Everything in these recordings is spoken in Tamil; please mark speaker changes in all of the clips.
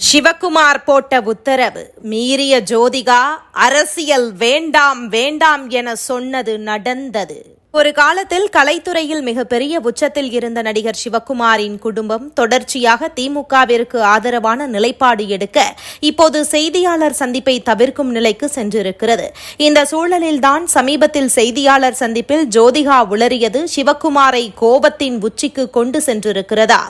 Speaker 1: சிவகுமார் போட்ட உத்தரவு மீறிய ஜோதிகா அரசியல் வேண்டாம் வேண்டாம் என சொன்னது நடந்தது. ஒரு காலத்தில் கலைத்துறையில் மிகப்பெரிய உச்சத்தில் இருந்த நடிகர் சிவகுமாரின் குடும்பம் தொடர்ச்சியாக திமுகவிற்கு ஆதரவான நிலைப்பாடு எடுக்க இப்போது செய்தியாளர் சந்திப்பை தவிர்க்கும் நிலைக்கு சென்றிருக்கிறது. இந்த சூழலில்தான் சமீபத்தில் செய்தியாளர் சந்திப்பில் ஜோதிகா உளறியது சிவகுமாரை கோபத்தின் உச்சிக்கு கொண்டு சென்றிருக்கிறதா.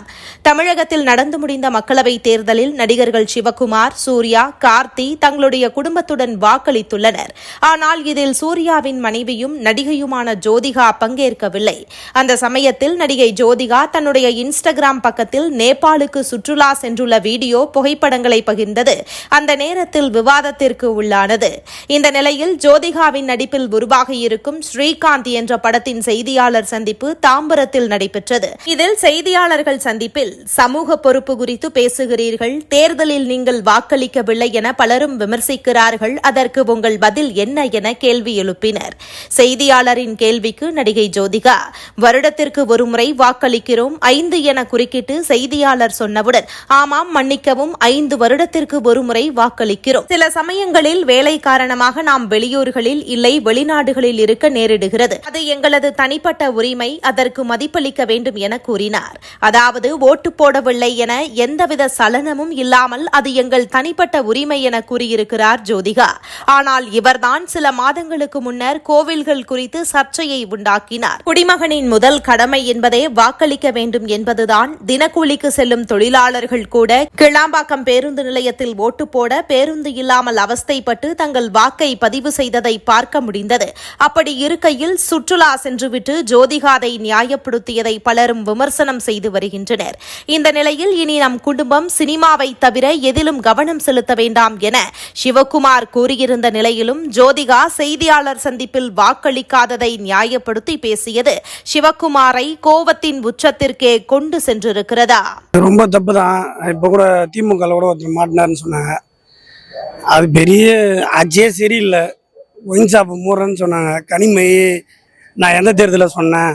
Speaker 1: தமிழகத்தில் நடந்து முடிந்த மக்களவைத் தேர்தலில் நடிகர்கள் சிவகுமார், சூர்யா, கார்த்தி தங்களுடைய குடும்பத்துடன் வாக்களித்துள்ளனர். ஆனால் இதில் சூர்யாவின் மனைவியும் நடிகையுமான ஜோதிகா பங்கேற்கவில்லை. அந்த சமயத்தில் நடிகை ஜோதிகா தன்னுடைய இன்ஸ்டாகிராம் பக்கத்தில் நேபாளுக்கு சுற்றுலா சென்றுள்ள வீடியோ புகைப்படங்களை பகிர்ந்தது அந்த நேரத்தில் விவாதத்திற்கு உள்ளானது. இந்த நிலையில் ஜோதிகாவின் நடிப்பில் உருவாகியிருக்கும் ஸ்ரீகாந்த் என்ற படத்தின் செய்தியாளர் சந்திப்பு தாம்பரத்தில் நடைபெற்றது. இதில் செய்தியாளர்கள் சந்திப்பில் சமூக பொறுப்பு குறித்து பேசுகிறீர்கள், தேர்தலில் நீங்கள் வாக்களிக்கவில்லை என பலரும் விமர்சிக்கிறார்கள், அதற்கு உங்கள் பதில் என்ன என கேள்வி எழுப்பினர். செய்தியாளரின் கேள்விக்கு நடிகை ஜோதிகா, வருடத்திற்கு ஒருமுறை வாக்களிக்கிறோம் 5 என குறுக்கிட்டு செய்தியாளர் சொன்னவுடன், ஆமாம் மன்னிக்கவும் 5 வருடத்திற்கு ஒருமுறை வாக்களிக்கிறோம். சில சமயங்களில் வேலை காரணமாக நாம் வெளியூர்களில் இல்லை வெளிநாடுகளில் இருக்க நேரிடுகிறது. அது எங்களது தனிப்பட்ட உரிமை, அதற்கு மதிப்பளிக்க வேண்டும் என கூறினார். அதாவது ஓட்டு போடவில்லை என எந்தவித சலனமும் இல்லாமல் அது எங்கள் தனிப்பட்ட உரிமை என கூறியிருக்கிறார் ஜோதிகா. ஆனால் இவர்தான் சில மாதங்களுக்கு முன்னர் கோவில்கள் குறித்து சர்ச்சையை உண்டாக்கினார். குடிமகனின் முதல் கடமை என்பதே வாக்களிக்க வேண்டும் என்பதுதான். தினக்கூலிக்கு செல்லும் தொழிலாளர்கள் கூட கிளாம்பாக்கம் பேருந்து நிலையத்தில் ஓட்டு போட பேருந்து இல்லாமல் அவஸ்தைப்பட்டு தங்கள் வாக்கை பதிவு செய்ததை பார்க்க முடிந்தது. அப்படி இருக்கையில் சுற்றுலா சென்றுவிட்டு ஜோதிகாவை நியாயப்படுத்தியதை பலரும் விமர்சனம் செய்து வருகின்றனர். இந்த நிலையில் இனி நம் குடும்பம் சினிமாவை தவிர எதிலும் கவனம் செலுத்த வேண்டாம் என சிவகுமார் கூறியிருந்த நிலையிலும் ஜோதிகா செய்தியாளர் சந்திப்பில் வாக்களிக்காததை நியாயப்படுத்தி பேசியது சிவகுமாரை கோபத்தின் உச்சத்திற்கே கொண்டு சென்றிருக்கிறதா.
Speaker 2: ரொம்ப தப்பு தான். இப்போ கூட திமுக கூட ஒருத்தர் மாட்டினார்னு சொன்னாங்க. அது பெரிய ஆட்சியே சரியில்லை. ஒயின் ஷாப் மூடுறேன்னு சொன்னாங்க. கனிமை நான் எந்த தேர்தலில் சொன்னேன்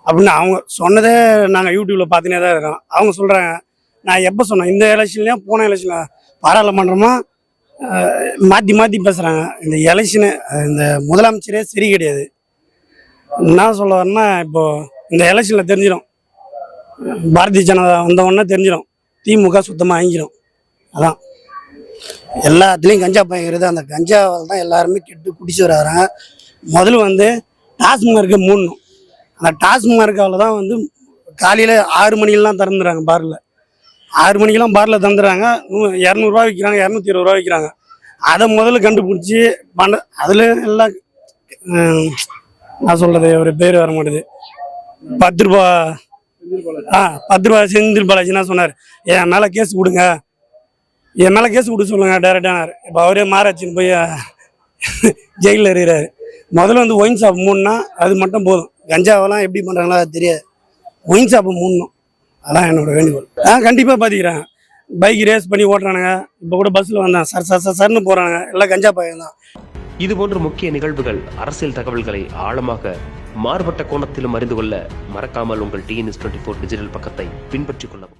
Speaker 2: அப்படின்னு அவங்க சொன்னதே நாங்கள் யூடியூப்பில் பார்த்துனே தான் இருக்கோம். அவங்க சொல்கிறாங்க நான் எப்போ சொன்னேன், இந்த எலெக்ஷன்லையும் போன எலெக்ஷனில் பாராளுமன்றமாக மாற்றி மாற்றி பேசுகிறாங்க. இந்த எலெக்ஷனு இந்த முதலமைச்சரே சரி கிடையாது. என்ன சொல்ல வரேன்னா, இப்போது இந்த எலெக்ஷனில் தெரிஞ்சிடும், பாரதிய ஜனதா வந்தவொடனே தெரிஞ்சிடும் திமுக சுத்தமாக வாங்கிடும். அதான் எல்லாத்துலேயும் கஞ்சா பயங்கிறது. அந்த கஞ்சாவால் தான் எல்லாருமே கெட்டு குடிச்சு வராங்க. முதல்ல டாஸ்மார்க்கை மூடணும். அந்த டாஸ்மார்க்காவில் தான் காலையில் 6 மணிக்கெல்லாம் திறந்துடுறாங்க. பாரில் 6 மணிக்கெல்லாம் பாரில் திறந்துடுறாங்க. 200 ரூபா விற்கிறாங்க, 220 ரூபா விற்கிறாங்க. அதை முதல்ல கண்டுபிடிச்சி அதில் எல்லாம் நான் சொல்கிறது ஒரு பேர் வர மாட்டேது. 10 ரூபா 10 ரூபா செந்தில் பாலாஜி என்ன சொன்னார், என் மேலே கேஸ் கொடுங்க, என் மேலே கேஸ் கொடுக்க சொல்லுங்க டேரெக்டானார். இப்போ அவரே மாராச்சின்னு போய் ஜெயிலில் இருக்கிறாரு. முதல்ல ஒயின் ஷாப் மூடனா அது மட்டும் போதும். கஞ்சாவெல்லாம் எப்படி பண்ணுறாங்களோ அது தெரியாது. ஒயின் ஷாப்பை மூடணும், அதான் என்னோட வேண்டுகோள். கண்டிப்பாக பார்த்துக்கிறேன். பைக் ரேஸ் பண்ணி ஓட்டுறானுங்க. இப்போ கூட பஸ்ஸில் வந்தேன், சர்ன்னு போகிறானுங்க. எல்லாம் கஞ்சா பையன் தான்.
Speaker 3: இதுபோன்ற முக்கிய நிகழ்வுகள், அரசியல் தகவல்களை ஆழமாக மாறுபட்ட கோணத்திலும் அறிந்து கொள்ள மறக்காமல் உங்கள் TNS24 டிஜிட்டல் பக்கத்தை பின்பற்றிக் கொள்ளவும்.